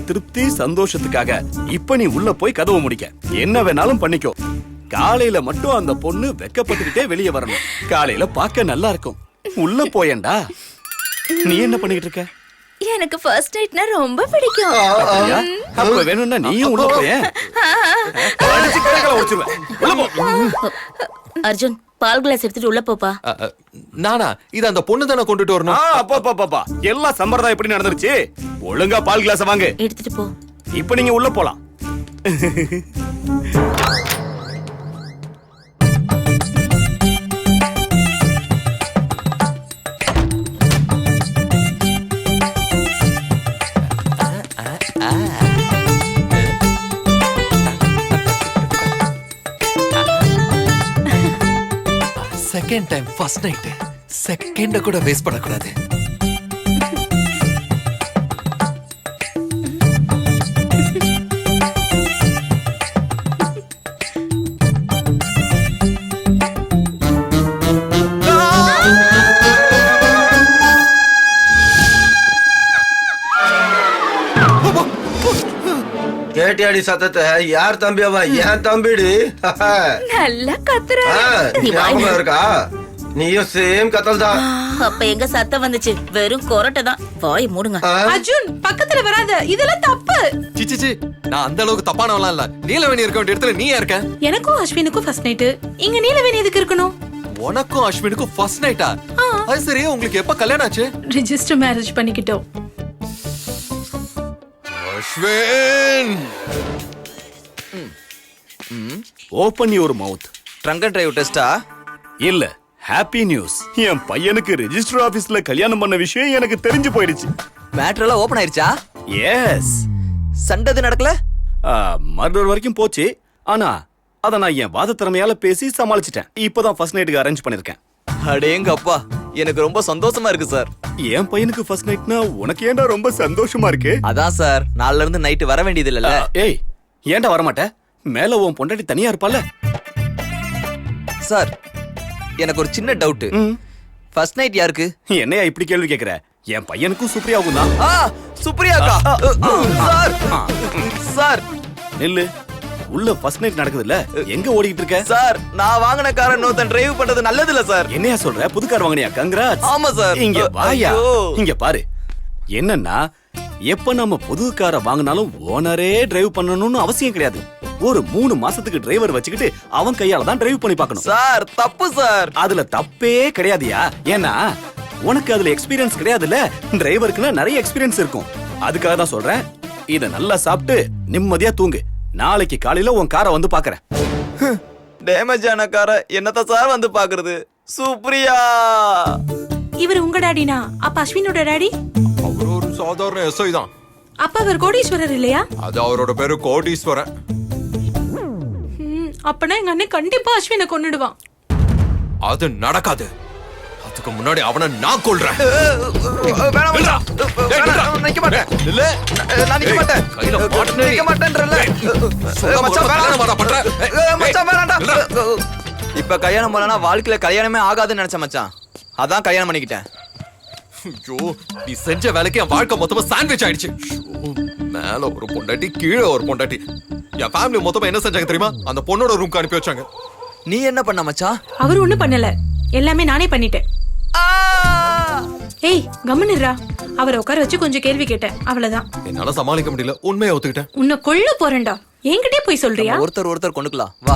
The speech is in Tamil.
திருப்தி சந்தோஷத்துக்காக இப்ப நீ உள்ள போய் கதவை முடிக்க. என்ன வேணாலும் பண்ணிக்கோ. காலையில மட்டும் அந்த பொண்ணு வெக்கப்பட்டுக்கிட்டே வெளியே வரணும். காலையில பார்க்க நல்லா இருக்கும். உள்ள போயேன்டா. நீ என்ன பண்ணிட்டு இருக்க? எனக்கு ஃபர்ஸ்ட் நைட்னா ரொம்ப பிடிக்கும். அப்படியா? அப்ப வேணும்னா நீயும் உள்ள போயேன். அடிச்சு கடைகளை உடைச்சிருவேன். உள்ள போ. அர்ஜுன், பால் கிளாஸ் எடுத்துட்டு உள்ள போப்பா. நானா இது அந்த பொண்ணு தானே கொண்டுட்டு வரணும். அப்பா எல்லாம் சம்பிரதாயம் எப்படி நடந்துருச்சு? ஒழுங்கா பால் கிளாஸ் வாங்க. எடுத்துட்டு போ. இப்ப நீங்க உள்ள போலாம். Second time first night. Second கூட வேஸ்ட் பண்ணக்கூடாது. கேட்டியாடி சத்தத்தை? யார் தம்பி அவன்? ஏன் தம்பிடி? நல்லா கத்துற. ஞாபகம் இருக்கா? நீயும் சேம் கத்தல் தான். அப்ப எங்க சத்தம் வந்துச்சு? வெறும் கொரட்டை தான். வாய் மூடுங்க. அர்ஜுன், பக்கத்துல வராத. இதெல்லாம் தப்பு. சிச்சிச்சி, நான் அந்த அளவுக்கு தப்பானவலாம் இல்ல. நீலவேணி இருக்க வேண்டிய இடத்துல நீ இருக்க. எனக்கும் அஸ்வினுக்கும் ஃபர்ஸ்ட் நைட். இங்க நீலவேணி எதுக்கு இருக்கணும்? உனக்கும் அஸ்வினுக்கும் ஃபர்ஸ்ட் நைட்டா? அது சரி, உங்களுக்கு எப்ப கல்யாணம் ஆச்சு? ரெஜிஸ்டர் மேரேஜ் பண்ணிக்கிட்டோம். Ashwin, open your mouth. Drunk and drive டெஸ்டா? இல்ல, ஹாப்பி நியூஸ். என் பையனுக்கு ரெஜிஸ்டர் ஆபீஸ்ல கல்யாணம் பண்ண விஷயம் எனக்கு தெரிஞ்சு போயிடுச்சு. மேட்டர் எல்லாம் ஓபன் ஆயிருச்சா? எஸ். சண்டை எதுவும் நடக்கல? மர்டர் வரைக்கும் போச்சு. ஆனா அத நான் என் வாத திறமையால பேசி சமாளிச்சிட்டேன். இப்பதான் ஃபர்ஸ்ட் நைட்டுக்கு அரேஞ்ச் பண்ணிருக்கேன். அடேங்க அப்பா, எனக்கு ரொம்ப சந்தோஷமா இருக்கு சார். என் பையனுக்கு ஃபர்ஸ்ட் நைட்னா உனக்கு ஏன்டா ரொம்ப சந்தோஷமா இருக்கு? அதான் சார், நாளைல இருந்து நைட் வர வேண்டியது இல்லல. ஏய், ஏன்டா வரமாட்ட? மேல உன் பொண்டாட்டி தனியா இருப்பால. சார், எனக்கு ஒரு சின்ன டவுட். ஃபர்ஸ்ட் நைட் யாருக்கு? என்னையா இப்படி கேள்வி கேக்குற? என் பையனுக்கும் சுப்ரியாவுக்கும் தான். சுப்ரியாக்கா. சார் சார் நில்லு. உள்ள ஃபர்ஸ்ட் நைட் நடக்குதுல்ல, எங்க ஓடிட்டு இருக்க? சார், நான் வாங்கின காரை இன்னொருத்தன் டிரைவ் பண்றது நல்லது இல்ல சார். என்னையா சொல்ற? புது கார் வாங்குனியா? கங்க்ராட்ஸ். ஆமா சார். இங்க வாயா. ஐயோ. இங்க பாரு. என்னன்னா, எப்ப நம்ம புது காரை வாங்கினாலும் ஓனரே டிரைவ் பண்ணணும்னு அவசியம் கிடையாது. ஒரு 3 மாசத்துக்கு டிரைவர் வச்சுக்கிட்டு அவன் கையால தான் டிரைவ் பண்ணி பார்க்கணும். சார், தப்பு சார். அதுல தப்பே கிடையாதுயா. ஏன்னா உனக்கு அதுல எக்ஸ்பீரியன்ஸ் கிடையாதுல்ல. டிரைவருக்குன்னா நிறைய எக்ஸ்பீரியன்ஸ் இருக்கும். அதுக்காக தான் சொல்றேன். இத நல்லா சாப்பிட்டு நிம்மதியா தூங்கு. நாளைக்கு காலையில உன் காரை வந்து பாக்குறேன். டேமேஜ் ஆன காரை என்னத்த சார் வந்து பாக்குறது? சுப்ரியா. இவர் உங்க டாடினா, அப்ப அஸ்வினோட டாடி? அவர் ஒரு சாதாரண எஸ்ஐ தான். அப்ப அவர் கோடீஸ்வரர் இல்லையா? அது அவரோட பேரு கோடீஸ்வரன். அப்பனா எங்க அண்ணன் கண்டிப்பா அஸ்வினை கொன்னுடுவான். அது நடக்காது. அதுக்கு முன்னாடி அவனை நான் கொல்றேன். வேணாம் வேணாம். நிக்க மாட்டேன். இல்ல, நான் நிக்க மாட்டேன். கையில மாட்டுனே. நிக்க மாட்டேன்றல. மச்சான் வேணாம். மச்சான் வேணாம்டா. இப்ப கல்யாணம் பண்ணனா வாழ்க்கையில கல்யாணமே ஆகாதுன்னு நினைச்சேன் மச்சான். அதான் கல்யாணம் பண்ணிக்கிட்டேன். ஐயோ, நீ செஞ்ச வேலைக்கு என் வாழ்க்கை மொத்தமா சாண்ட்விச் ஆயிடுச்சு. மேல ஒரு பொண்டாட்டி, கீழே ஒரு பொண்டாட்டி. என் ஃபேமிலி மொத்தமா என்ன செஞ்சாங்க தெரியுமா? அந்த பொண்ணோட ரூம்க்கு அனுப்பி வச்சாங்க. நீ என்ன பண்ண மச்சான்? அவர் ஒண்ணும் பண்ணல, எல்லாமே நானே பண்ணிட்டேன். ஏய், கம்முனுடா. அவரை உட்கார வச்சு கொஞ்சம் கேள்வி கேட்டேன், அவ்வளவுதான். என்னால சமாளிக்க முடியல. உண்மையை ஒத்துக்கிட்டேன். உன்னை கொல்ல போறேன்டா. என்கிட்டே போய் சொல்றியா? ஒருத்தர் கொண்டுக்கலாம் வா.